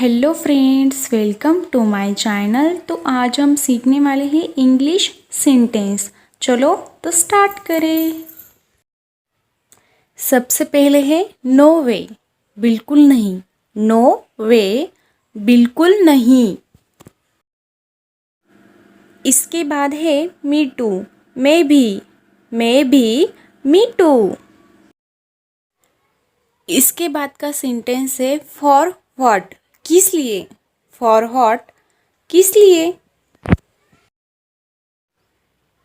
Hello friends, welcome to my channel. तो आज हम सीखने वाले हैं इंग्लिश सेंटेंस। चलो तो स्टार्ट करें। सबसे पहले है नो वे, बिल्कुल नहीं। नो वे, बिल्कुल नहीं। इसके बाद है मी टू, मैं भी, मी टू। इसके बाद का सेंटेंस है फॉर व्हाट, किस लिए। फॉर व्हाट, किस लिए।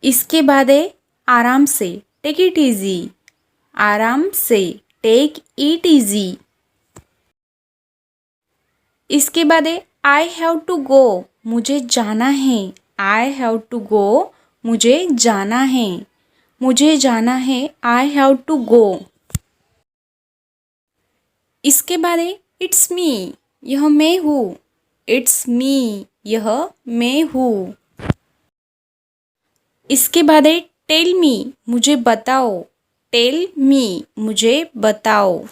इसके बाद है आराम से, टेक इट इजी। आराम से, टेक इट इजी। इसके बाद है आई हैव टू गो, मुझे जाना है। आई हैव टू गो, मुझे जाना है। मुझे जाना है, आई हैव टू गो। इसके बाद है इट्स मी, यह मैं हूँ। इट्स मी, यह मैं हूँ। इसके बाद है टेल मी, मुझे बताओ। टेल मी, मुझे बताओ।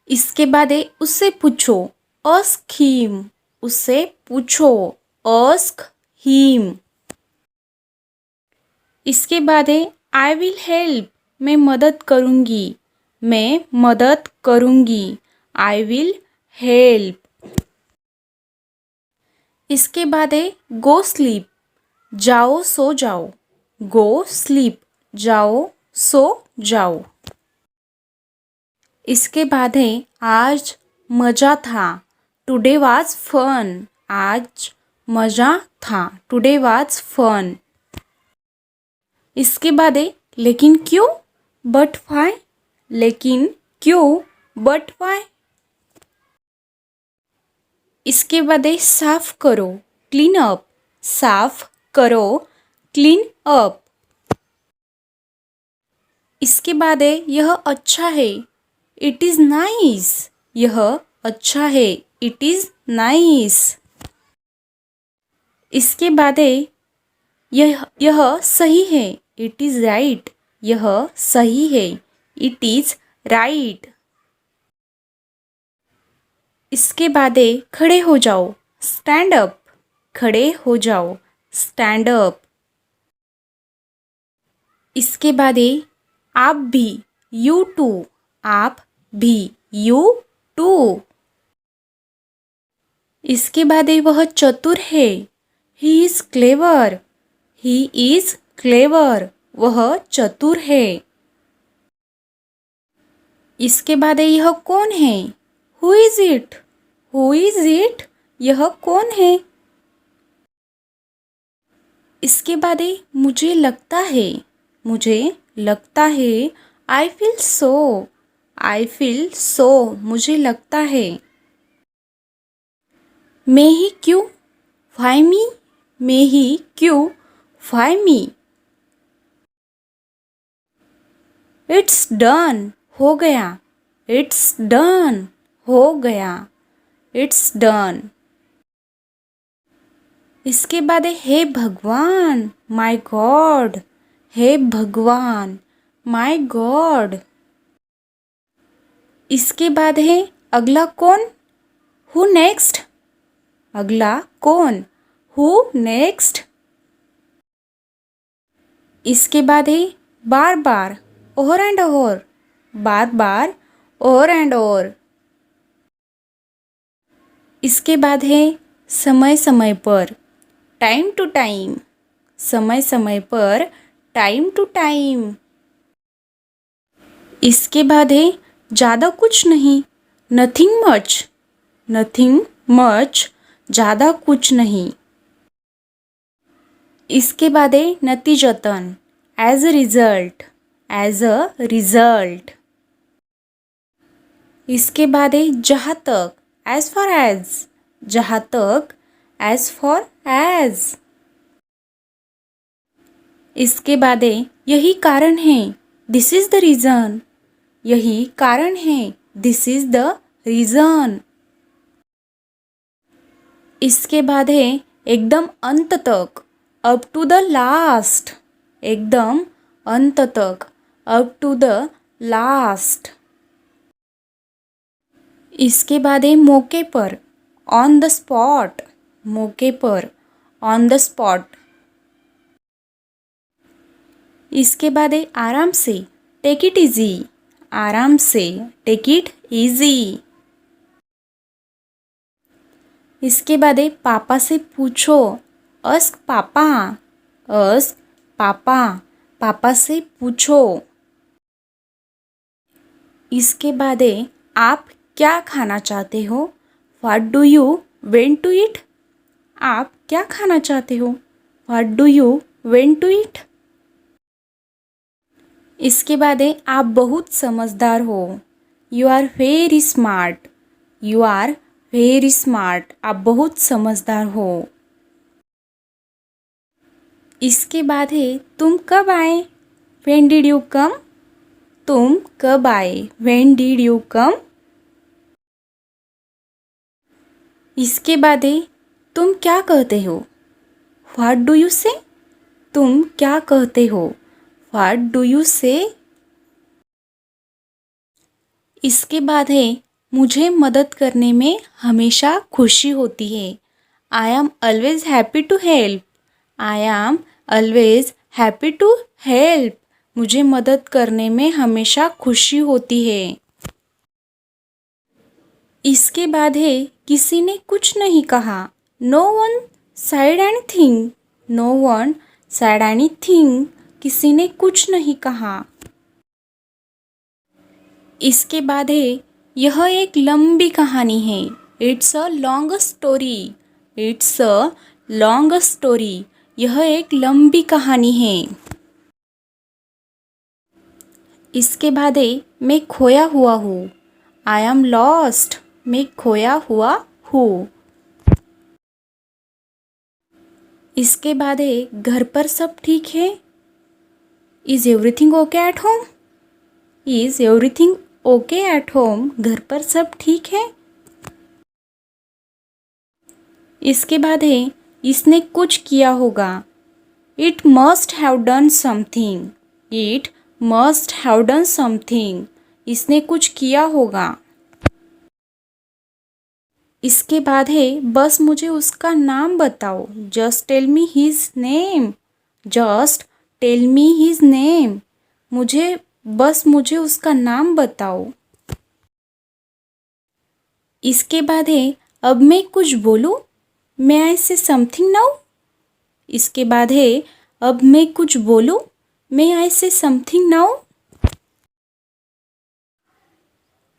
इसके बाद है उससे पूछो, आस्क हिम। उससे पूछो, आस्क हिम। इसके बाद है आई विल हेल्प, मैं मदद करूँगी। मैं मदद करूँगी। I will help. इसके बाद है गो स्लीप, जाओ सो जाओ। गो स्लीप, जाओ सो जाओ। इसके बाद है आज मज़ा था, टुडे वाज फन। आज मज़ा था, टुडे वाज फन। इसके बाद है लेकिन क्यों, बट वाई। लेकिन क्यों, बट वाई। इसके बाद है साफ करो, क्लीन अप। साफ करो, क्लीन अप। इसके बाद है यह अच्छा है, इट इज़ नाइस। यह अच्छा है, इट इज़ नाइस। इसके बाद है यह सही है, इट इज़ राइट। यह सही है, इट इज़ राइट। इसके बाद है खड़े हो जाओ, स्टैंड अप। खड़े हो जाओ, स्टैंड अप। इसके बाद है आप भी, यू टू। आप भी, यू टू। इसके बाद है वह चतुर है, he is clever. He is clever, वह चतुर है। इसके बाद है यह कौन है, who is it. Who is it, यह कौन है। इसके बाद है मुझे लगता है। मुझे लगता है, I feel so. I feel so, मुझे लगता है। मैं ही क्यों, व्हाई मी। मैं ही क्यों, व्हाई मी। इट्स डन, हो गया। इट्स डन, हो गया। It's done. इसके बाद है हे भगवान, माय गॉड। हे भगवान, माय गॉड। इसके बाद है अगला कौन, हु नेक्स्ट। अगला कौन, हु नेक्स्ट। इसके बाद है बार बार, ओवर एंड ओवर। बार बार, ओवर एंड ओवर। इसके बाद है समय समय पर, टाइम टू टाइम। समय समय पर, टाइम टू टाइम। इसके बाद है ज़्यादा कुछ नहीं, नथिंग मच। नथिंग मच, ज़्यादा कुछ नहीं। इसके बाद है नतीजतन, as a result. As a result. इसके बाद है जहाँ तक, एज फॉर एज। जहाँ तक, एज फॉर एज। इसके बाद है यही कारण है, दिस इज द रीज़न। यही कारण है, दिस इज द रीज़न। इसके बाद है एकदम अंत तक, अप टू द लास्ट। एकदम अंत तक, अप टू द लास्ट। इसके बाद है मौके पर, ऑन द स्पॉट, मौके पर, ऑन द स्पॉट। इसके बाद है आराम से, टेक इट इजी, आराम से, टेक इट इजी। इसके बाद है पापा से पूछो, अस्क पापा, अस्क पापा, पापा से पूछो। इसके बाद है आप क्या खाना चाहते हो, what do you want to eat, आप क्या खाना चाहते हो, what do you want to eat. इसके बाद है आप बहुत समझदार हो, you are very smart, you are very smart, आप बहुत समझदार हो। इसके बाद है तुम कब आए, व्हेन डिड यू कम, तुम कब आए, व्हेन डिड यू कम। इसके बाद है तुम क्या कहते हो, व्हाट डू यू से, तुम क्या कहते हो, व्हाट डू यू से। इसके बाद है मुझे मदद करने में हमेशा खुशी होती है, I am always happy to help, I am always happy to help, मुझे मदद करने में हमेशा खुशी होती है। इसके बाद है किसी ने कुछ नहीं कहा, no one said anything, no one said anything, किसी ने कुछ नहीं कहा। इसके बाद है यह एक लंबी कहानी है, it's a long story, it's a long story, यह एक लंबी कहानी है। इसके बाद है मैं खोया हुआ हूँ, आई एम लॉस्ट, मैं खोया हुआ हूँ। इसके बाद है घर पर सब ठीक है, is everything okay at home, is everything okay at home, घर पर सब ठीक है। इसके बाद है इसने कुछ किया होगा, it must have done something, it must have done something, इसने कुछ किया होगा। इसके बाद है बस मुझे उसका नाम बताओ, just tell me his name, just tell me his name, मुझे उसका नाम बताओ। इसके बाद है अब मैं कुछ बोलूँ, मे आई से समथिंग नाउ, इसके बाद है अब मैं कुछ बोलूँ, मे आई से समथिंग नाउ।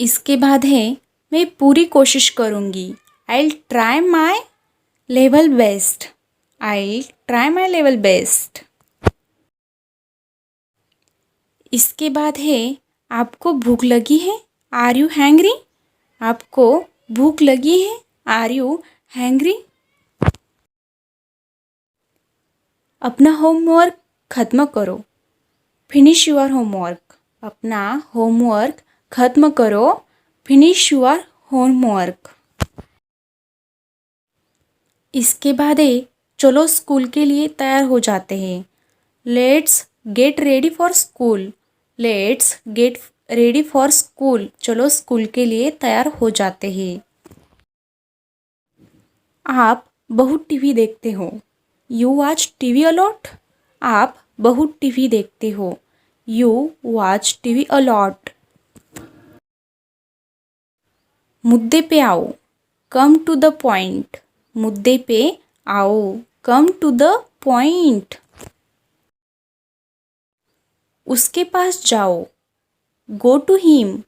इसके बाद है मैं पूरी कोशिश करूँगी, I will try my level best, I will try my level best. इसके बाद है आपको भूख लगी है, आर यू हैंग्री, आपको भूख लगी है, आर यू हैंग्री। अपना होमवर्क खत्म करो, फिनिश योर होमवर्क, अपना होमवर्क खत्म करो, फिनिश योर होमवर्क। इसके बाद है चलो स्कूल के लिए तैयार हो जाते हैं, let's get ready for school, let's get ready for school, चलो स्कूल के लिए तैयार हो जाते हैं। आप बहुत टीवी देखते हो, यू वॉच टीवी अलॉट, आप बहुत टीवी देखते हो, यू वॉच टीवी अलॉट। मुद्दे पे आओ, कम टू द पॉइंट, मुद्दे पे आओ, कम टू द पॉइंट। उसके पास जाओ, गो टू हिम,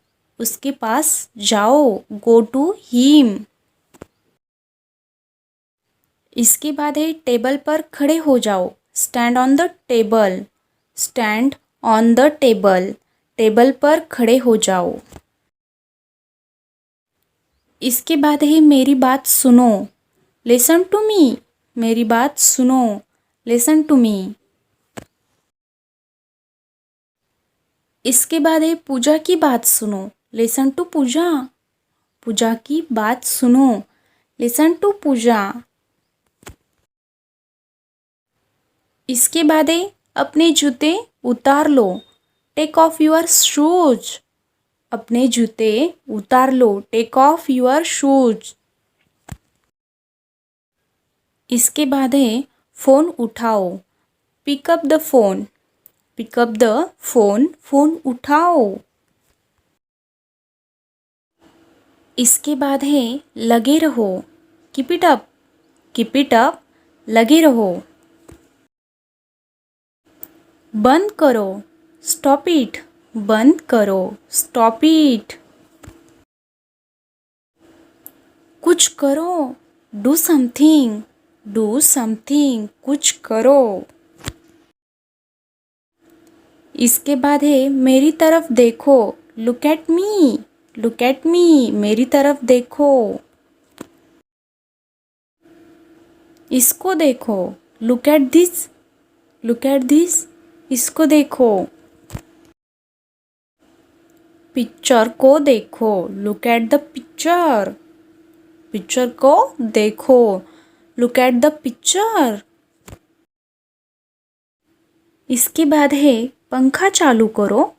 उसके पास जाओ, गो टू हिम। इसके बाद है टेबल पर खड़े हो जाओ, stand on the table, stand on the table, table पर खड़े हो जाओ। इसके बाद है मेरी बात सुनो, लिसन टू मी, मेरी बात सुनो, लिसन टू मी। इसके बाद है पूजा की बात सुनो, लिसन टू पूजा, पूजा की बात सुनो, लिसन टू पूजा। इसके बाद है अपने जूते उतार लो, टेक ऑफ योर शूज, अपने जूते उतार लो, टेक ऑफ योर शूज। इसके बाद है फ़ोन उठाओ, pick up the phone, pick up the phone, phone उठाओ। इसके बाद है लगे रहो, keep it up, keep it up, लगे रहो। बंद करो, स्टॉप इट, बंद करो, स्टॉप इट। कुछ करो, डू समथिंग, डू समथिंग, कुछ करो। इसके बाद है मेरी तरफ देखो, look at me, look at me, मेरी तरफ देखो। इसको देखो, look at this, look at this, इसको देखो। पिक्चर को देखो, look at the picture, picture को देखो, लुक एट द पिक्चर। इसके बाद है पंखा चालू करो,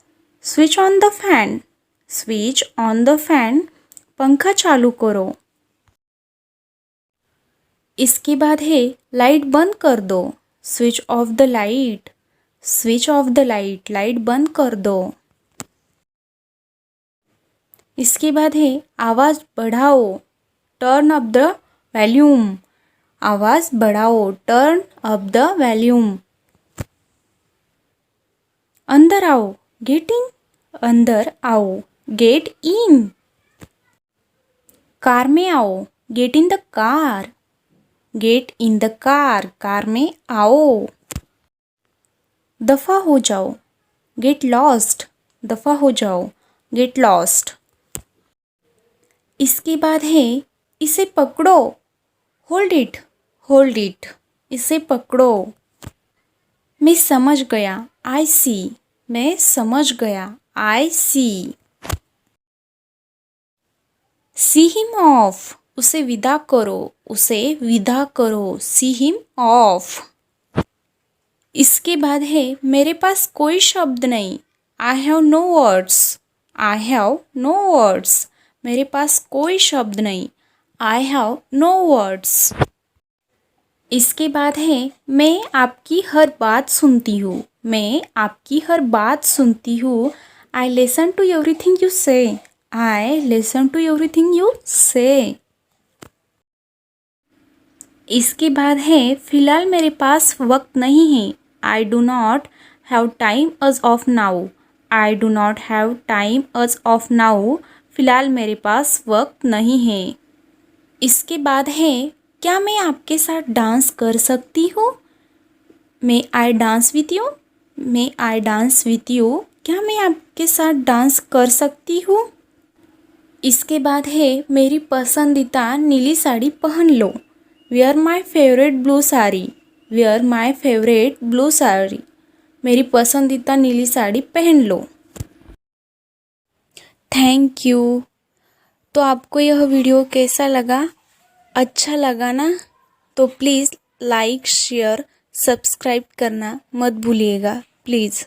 switch on the fan, switch on the fan, पंखा चालू करो। इसके बाद है लाइट बंद कर दो, switch off the light, switch off the light, light बंद कर दो। इसके बाद है आवाज़ बढ़ाओ, टर्न अप द वॉल्यूम, आवाज़ बढ़ाओ, टर्न अप द वॉल्यूम। अंदर आओ, गेट इन, अंदर आओ, गेट इन। कार में आओ, get in the car, get in the car, car में आओ। दफ़ा हो जाओ, गेट लॉस्ट, दफ़ा हो जाओ, गेट लॉस्ट। इसके बाद है इसे पकड़ो, होल्ड इट, होल्ड इट, इसे पकड़ो। मैं समझ गया, आई सी, मैं समझ गया, आई सी। सी हिम ऑफ, उसे विदा करो, उसे विदा करो, सी हिम ऑफ। इसके बाद है मेरे पास कोई शब्द नहीं, I have no words, I have no words, मेरे पास कोई शब्द नहीं, आई हैव नो वर्ड्स। इसके बाद है मैं आपकी हर बात सुनती हूँ, मैं आपकी हर बात सुनती हूँ, I listen to everything you say, I listen to everything you say. इसके बाद है फिलहाल मेरे पास वक्त नहीं है, I do not have time as of now, I do not have time as of now, फिलहाल मेरे पास वक्त नहीं है। इसके बाद है क्या मैं आपके साथ डांस कर सकती हूँ, may I dance with you, may I dance with you, क्या मैं आपके साथ डांस कर सकती हूँ। इसके बाद है मेरी पसंदीदा नीली साड़ी पहन लो, wear my favourite blue sari, wear my favourite blue sari, मेरी पसंदीदा नीली साड़ी पहन लो। Thank you. तो आपको यह वीडियो कैसा लगा, अच्छा लगा ना, तो प्लीज़ लाइक शेयर सब्सक्राइब करना मत भूलिएगा प्लीज़।